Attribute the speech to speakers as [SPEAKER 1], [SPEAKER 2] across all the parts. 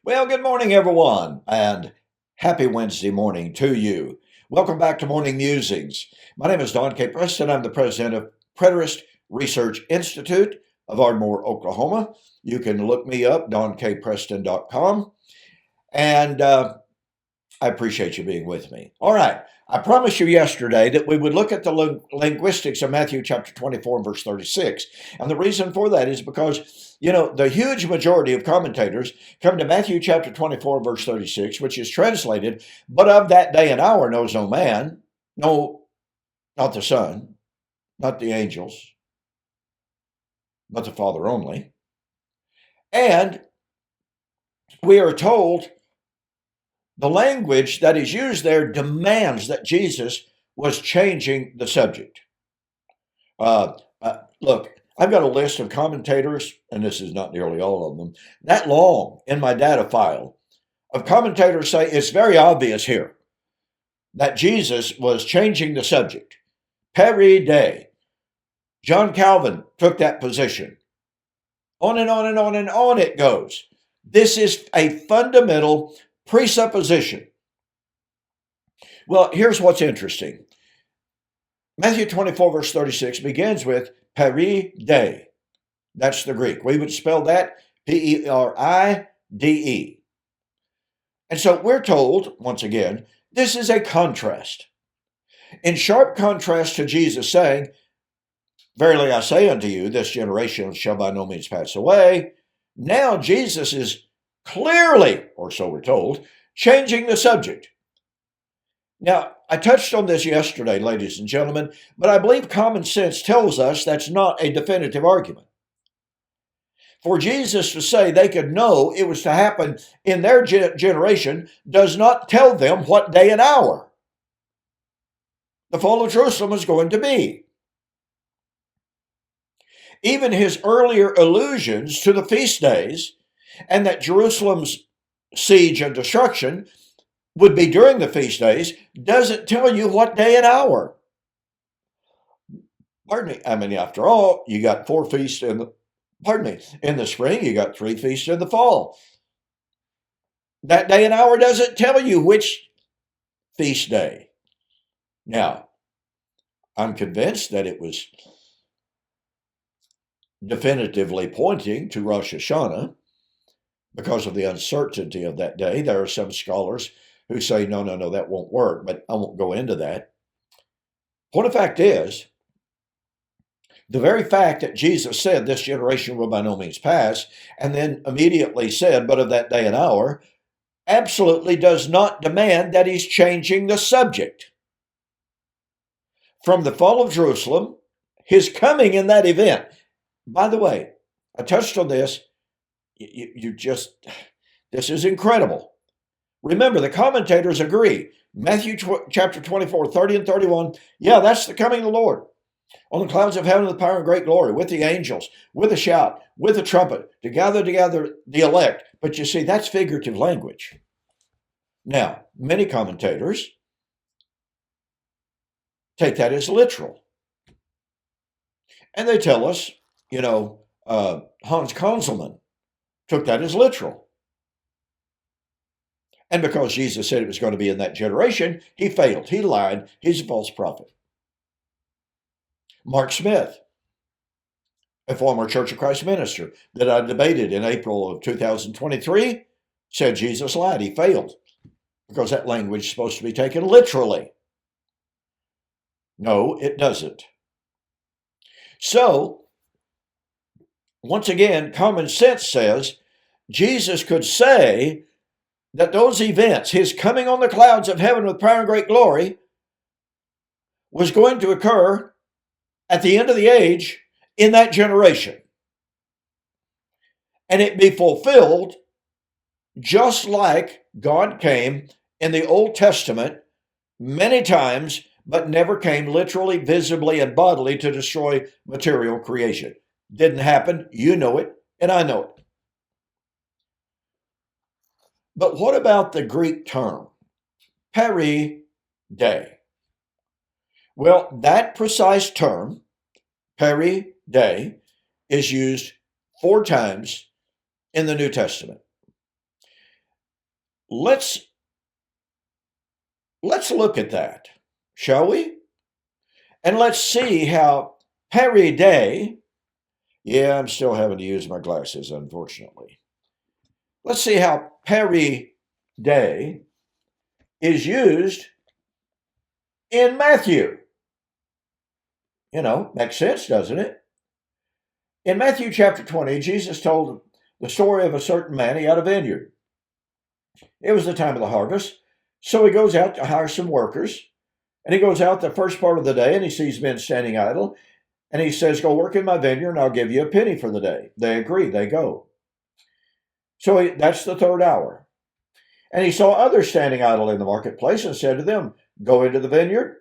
[SPEAKER 1] Well, good morning, everyone, and happy Wednesday morning to you. Welcome back to Morning Musings. My name is Don K. Preston. I'm the president of Preterist Research Institute of Ardmore, Oklahoma. You can look me up, donkpreston.com, and I appreciate you being with me. All right. I promised you yesterday that we would look at the linguistics of Matthew chapter 24 and verse 36. And the reason for that is because, the huge majority of commentators come to Matthew chapter 24 and verse 36, which is translated, but of that day and hour knows no man, no, not the Son, not the angels, but the Father only. And we are told the language that is used there demands that Jesus was changing the subject. Look, I've got a list of commentators, and this is not nearly all of them, that long in my data file of commentators say it's very obvious here that Jesus was changing the subject. Peri. John Calvin took that position. On and on and on and on it goes. This is a fundamental presupposition. Well, here's what's interesting. Matthew 24, verse 36 begins with Peri. That's the Greek. We would spell that Peride. And so we're told, once again, this is a contrast. In sharp contrast to Jesus saying, "Verily I say unto you, this generation shall by no means pass away." Now Jesus is clearly, or so we're told, changing the subject. Now, I touched on this yesterday, ladies and gentlemen, but I believe common sense tells us that's not a definitive argument. For Jesus to say they could know it was to happen in their generation does not tell them what day and hour the fall of Jerusalem was going to be. Even his earlier allusions to the feast days and that Jerusalem's siege and destruction would be during the feast days doesn't tell you what day and hour. Pardon me. I mean, after all, you got 4 feasts in the spring, you got 3 feasts in the fall. That day and hour doesn't tell you which feast day. Now, I'm convinced that it was definitively pointing to Rosh Hashanah because of the uncertainty of that day. There are some scholars who say, no, that won't work, but I won't go into that. Point of fact is, the very fact that Jesus said this generation will by no means pass, and then immediately said, but of that day and hour, absolutely does not demand that he's changing the subject. From the fall of Jerusalem, his coming in that event. By the way, I touched on this. This is incredible. Remember, the commentators agree. Matthew chapter 24, 30 and 31, yeah, that's the coming of the Lord. On the clouds of heaven with power and great glory, with the angels, with a shout, with a trumpet, to gather together the elect. But you see, that's figurative language. Now, many commentators take that as literal. And they tell us, Hans Conzelman took that as literal. And because Jesus said it was going to be in that generation, he failed. He lied. He's a false prophet. Mark Smith, a former Church of Christ minister that I debated in April of 2023, said Jesus lied. He failed because that language is supposed to be taken literally. No, it doesn't. So, once again, common sense says Jesus could say that those events, his coming on the clouds of heaven with power and great glory, was going to occur at the end of the age in that generation. And it be fulfilled just like God came in the Old Testament many times, but never came literally, visibly, and bodily to destroy material creation. Didn't happen. You know it, and I know it. But what about the Greek term, Peri? Well, that precise term, Peri, is used 4 times in the New Testament. let's look at that, shall we? And let's see how Peri Day, yeah, I'm still having to use my glasses, unfortunately. Let's see how Peri Day is used in Matthew. Makes sense, doesn't it? In Matthew chapter 20, Jesus told the story of a certain man. He had a vineyard. It was the time of the harvest. So he goes out to hire some workers. And he goes out the first part of the day and he sees men standing idle. And he says, go work in my vineyard and I'll give you a penny for the day. They agree, they go. So that's the third hour. And he saw others standing idle in the marketplace and said to them, go into the vineyard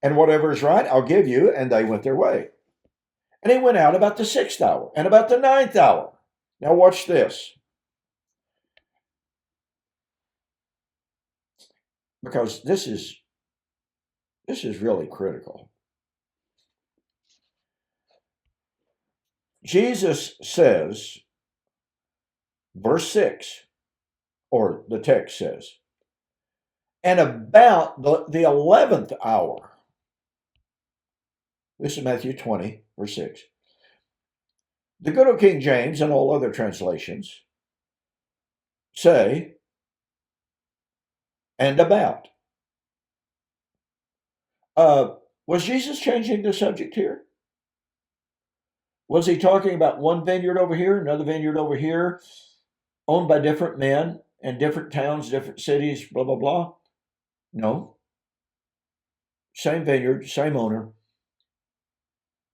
[SPEAKER 1] and whatever is right, I'll give you. And they went their way. And he went out about the sixth hour and about the ninth hour. Now watch this. Because this is really critical. Jesus says, verse 6, or the text says, and about the 11th hour, this is Matthew 20, verse 6. The good old King James and all other translations say, and about. Was Jesus changing the subject here? Was he talking about one vineyard over here, another vineyard over here, owned by different men in different towns, different cities, blah, blah, blah? No. Same vineyard, same owner,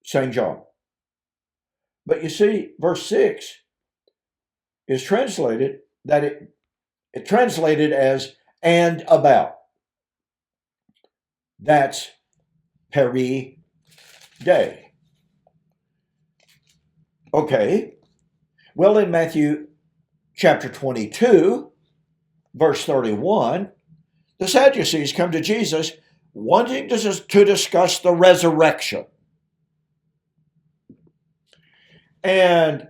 [SPEAKER 1] same job. But you see, verse 6 is translated it translated as and about. That's Peri Day. Okay. Well, in Matthew chapter 22, verse 31, the Sadducees come to Jesus wanting to discuss the resurrection. And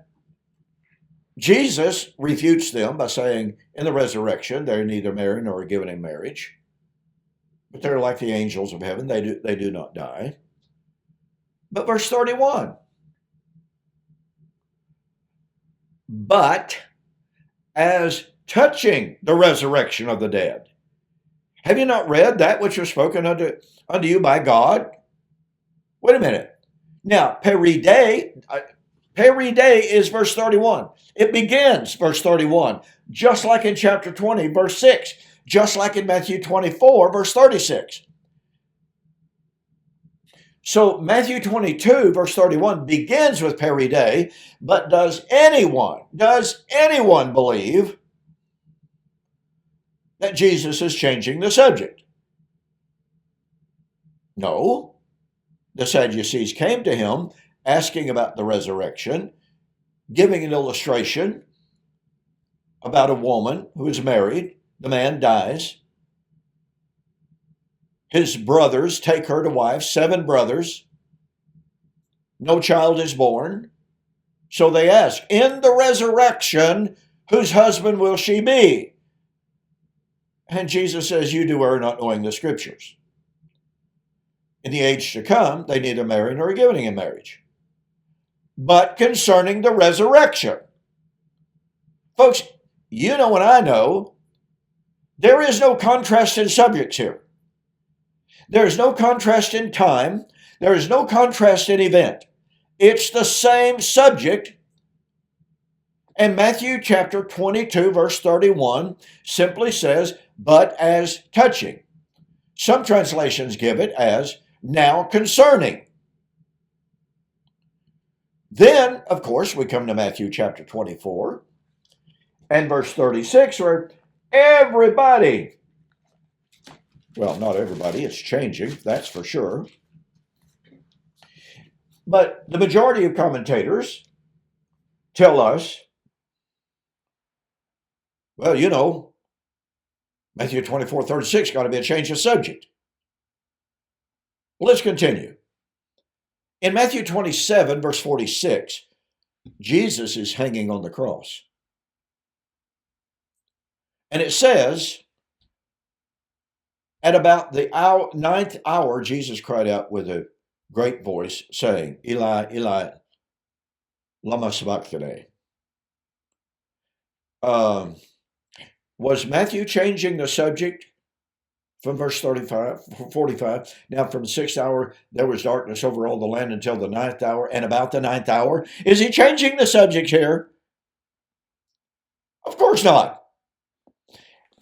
[SPEAKER 1] Jesus refutes them by saying, in the resurrection, they're neither married nor given in marriage, but they're like the angels of heaven. They do not die. But verse 31, but as touching the resurrection of the dead, have you not read that which was spoken unto you by God? Wait a minute. Now, Peri Day is verse 31. It begins verse 31, just like in chapter 20, verse 6, just like in Matthew 24, verse 36. So Matthew 22, verse 31 begins with Peri Day, but does anyone believe that Jesus is changing the subject? No. The Sadducees came to him asking about the resurrection, giving an illustration about a woman who is married. The man dies. His brothers take her to wife, 7 brothers. No child is born. So they ask, in the resurrection, whose husband will she be? And Jesus says, you do err not knowing the scriptures. In the age to come, they neither marry nor are given in marriage. But concerning the resurrection. Folks, you know and I know, there is no contrast in subjects here. There is no contrast in time. There is no contrast in event. It's the same subject. And Matthew chapter 22, verse 31 simply says, but as touching. Some translations give it as now concerning. Then, of course, we come to Matthew chapter 24 and verse 36, where everybody, well, not everybody, it's changing, that's for sure. But the majority of commentators tell us, well, Matthew 24, 36 got to be a change of subject. Well, let's continue. In Matthew 27, verse 46, Jesus is hanging on the cross. And it says, at about the ninth hour, Jesus cried out with a great voice, saying, Eli, Eli, lama sabachthani. Was Matthew changing the subject from verse 45? Now from the 6th hour, there was darkness over all the land until the 9th hour, and about the 9th hour. Is he changing the subject here? Of course not.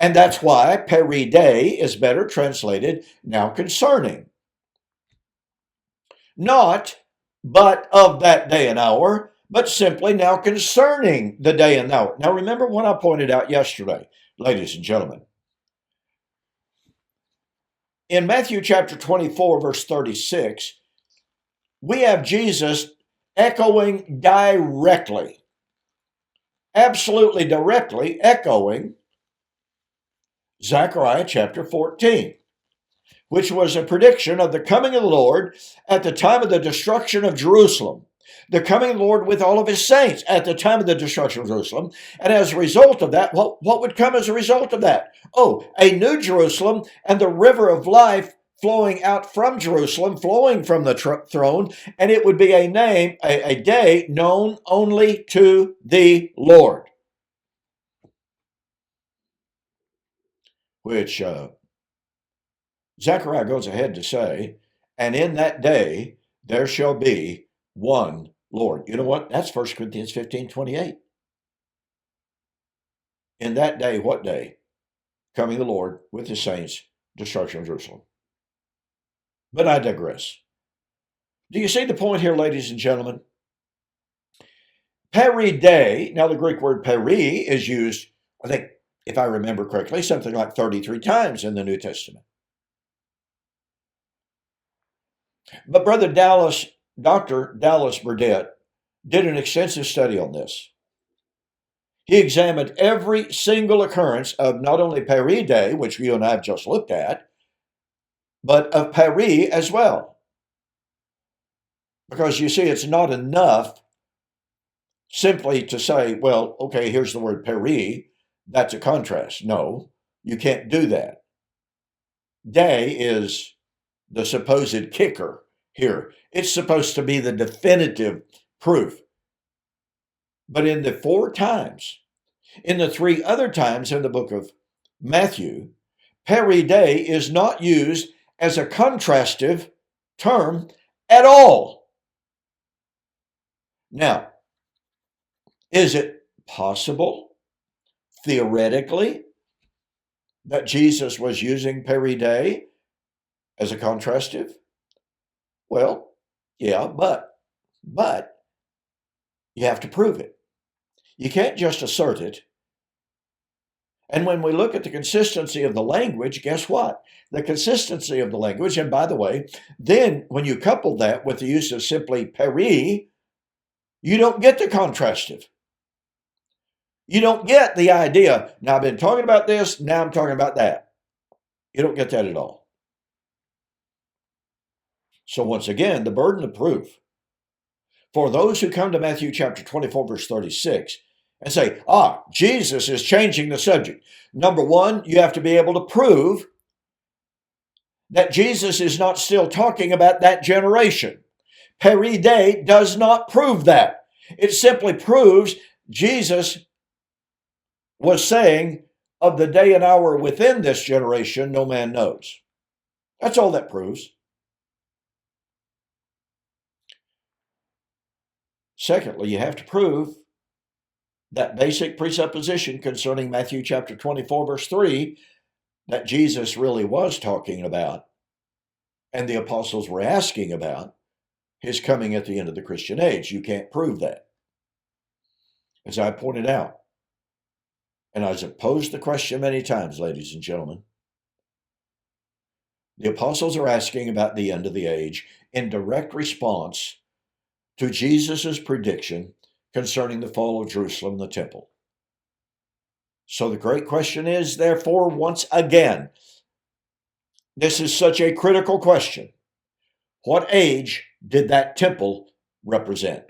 [SPEAKER 1] And that's why Peri is better translated now concerning. Not, but of that day and hour, but simply now concerning the day and hour. Now remember what I pointed out yesterday, ladies and gentlemen. In Matthew chapter 24, verse 36, we have Jesus echoing directly, absolutely directly echoing Zechariah chapter 14, which was a prediction of the coming of the Lord at the time of the destruction of Jerusalem, the coming of the Lord with all of his saints at the time of the destruction of Jerusalem. And as a result of that, what would come as a result of that? Oh, a new Jerusalem and the river of life flowing out from Jerusalem, flowing from the throne, and it would be a day known only to the Lord. Which Zechariah goes ahead to say, and in that day there shall be one Lord. You know what? That's 1 Corinthians 15:28. In that day, what day? Coming the Lord with his saints, destruction of Jerusalem. But I digress. Do you see the point here, ladies and gentlemen? Peri, now the Greek word peri is used, I think, if I remember correctly, something like 33 times in the New Testament. But Dr. Dallas Burdett did an extensive study on this. He examined every single occurrence of not only Peri Day, which you and I have just looked at, but of Peri as well. Because you see, it's not enough simply to say, well, okay, here's the word Peri, that's a contrast. No, you can't do that. Day is the supposed kicker here. It's supposed to be the definitive proof. But in the 4 times, in the 3 other times in the book of Matthew, Peri Day is not used as a contrastive term at all. Now, is it possible, theoretically, that Jesus was using Peri Day as a contrastive? Well, yeah, but you have to prove it. You can't just assert it. And when we look at the consistency of the language, guess what? The consistency of the language, and by the way, then when you couple that with the use of simply Peri, you don't get the contrastive. You don't get the idea, now I've been talking about this, now I'm talking about that. You don't get that at all. So once again, the burden of proof for those who come to Matthew chapter 24, verse 36, and say, Jesus is changing the subject. Number one, you have to be able to prove that Jesus is not still talking about that generation. Peri Day does not prove that. It simply proves Jesus was saying, of the day and hour within this generation, no man knows. That's all that proves. Secondly, you have to prove that basic presupposition concerning Matthew chapter 24, verse 3, that Jesus really was talking about, and the apostles were asking about, his coming at the end of the Christian age. You can't prove that. As I pointed out, and I've posed the question many times, ladies and gentlemen, the apostles are asking about the end of the age in direct response to Jesus' prediction concerning the fall of Jerusalem and the temple. So the great question is, therefore, once again, this is such a critical question. What age did that temple represent?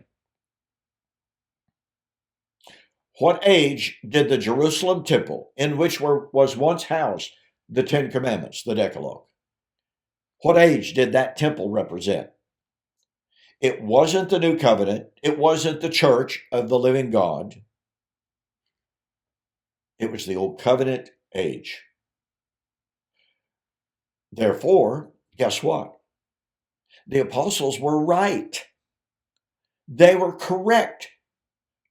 [SPEAKER 1] What age did the Jerusalem temple, in which was once housed the Ten Commandments, the Decalogue, what age did that temple represent? It wasn't the new covenant. It wasn't the church of the living God. It was the old covenant age. Therefore, guess what? The apostles were right. They were correct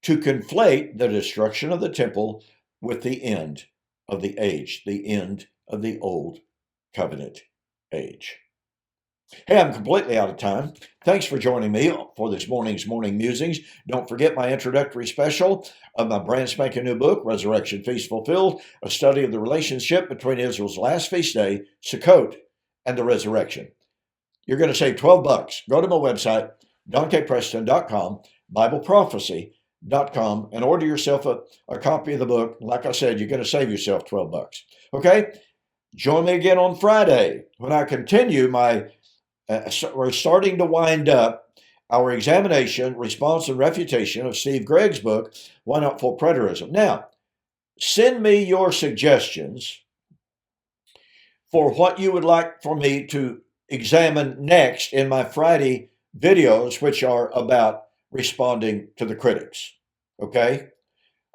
[SPEAKER 1] to conflate the destruction of the temple with the end of the age, the end of the old covenant age. Hey, I'm completely out of time. Thanks for joining me for this morning's Morning Musings. Don't forget my introductory special of my brand spanking new book, Resurrection Feast Fulfilled, a study of the relationship between Israel's last feast day, Sukkot, and the resurrection. You're going to save $12. Go to my website, donkpreston.com, BibleProphecy.com, and order yourself a copy of the book. Like I said, you're going to save yourself $12. Okay? Join me again on Friday when I continue we're starting to wind up our examination, response, and refutation of Steve Gregg's book, Why Not Full Preterism. Now, send me your suggestions for what you would like for me to examine next in my Friday videos, which are about responding to the critics. Okay?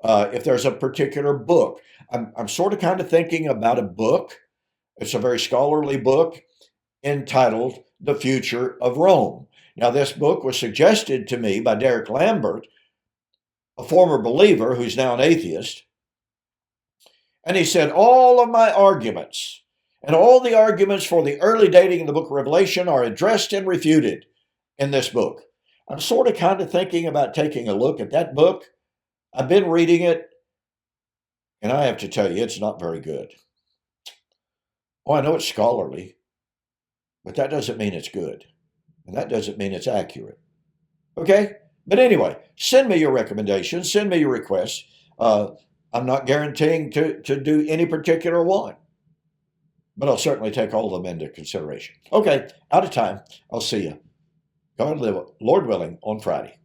[SPEAKER 1] If there's a particular book, I'm sort of kind of thinking about a book. It's a very scholarly book entitled The Future of Rome. Now, this book was suggested to me by Derek Lambert, a former believer who's now an atheist. And he said, all of my arguments and all the arguments for the early dating in the book of Revelation are addressed and refuted in this book. I'm sort of kind of thinking about taking a look at that book. I've been reading it, and I have to tell you, it's not very good. Oh, I know it's scholarly, but that doesn't mean it's good. And that doesn't mean it's accurate. Okay? But anyway, send me your recommendations. Send me your requests. I'm not guaranteeing to do any particular one, but I'll certainly take all of them into consideration. Okay, out of time. I'll see you, Lord willing, on Friday.